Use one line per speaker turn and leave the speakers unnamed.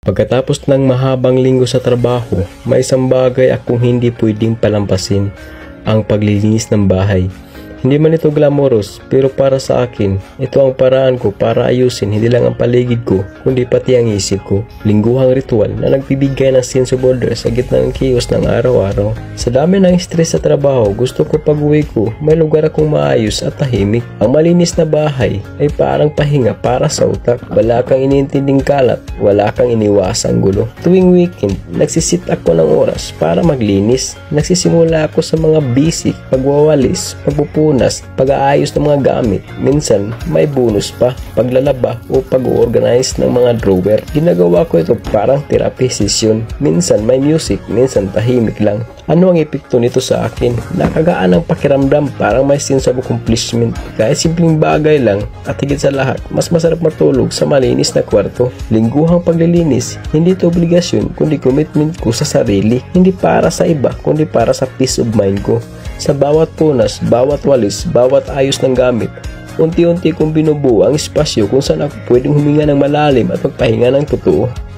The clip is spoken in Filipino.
Pagkatapos ng mahabang linggo sa trabaho, may isang bagay akong hindi pwedeng palampasin, ang paglilinis ng bahay. Hindi man ito glamorous, pero para sa akin, ito ang paraan ko para ayusin hindi lang ang paligid ko, kundi pati ang isip ko. Lingguhang ritual na nagbibigay ng sense of order sa gitna ng chaos ng araw-araw. Sa dami ng stress sa trabaho, gusto ko pag-uwi ko, may lugar akong maayos at tahimik. Ang malinis na bahay ay parang pahinga para sa utak. Wala kang iniintinding kalat, wala kang iniwasang gulo. Tuwing weekend, nagsisit ako ng oras para maglinis. Nagsisimula ako sa mga basic, pagwawalis, pagpupunas, pag-aayos ng mga gamit. Minsan, may bonus pa, paglalaba o pag-organize ng mga drawer. Ginagawa ko ito parang therapy session. Minsan may music, minsan tahimik lang. Ano ang epekto nito sa akin? Nakagaan ang pakiramdam, parang may sense of accomplishment. Kahit simpleng bagay lang, at higit sa lahat, mas masarap matulog sa malinis na kwarto. Lingguhang paglilinis, hindi ito obligasyon, kundi commitment ko sa sarili. Hindi para sa iba, kundi para sa peace of mind ko. Sa bawat punas, bawat walis, bawat ayos ng gamit, unti-unti kong binubuo ang espasyo kung saan ako pwedeng huminga ng malalim at magpahinga ng totoo.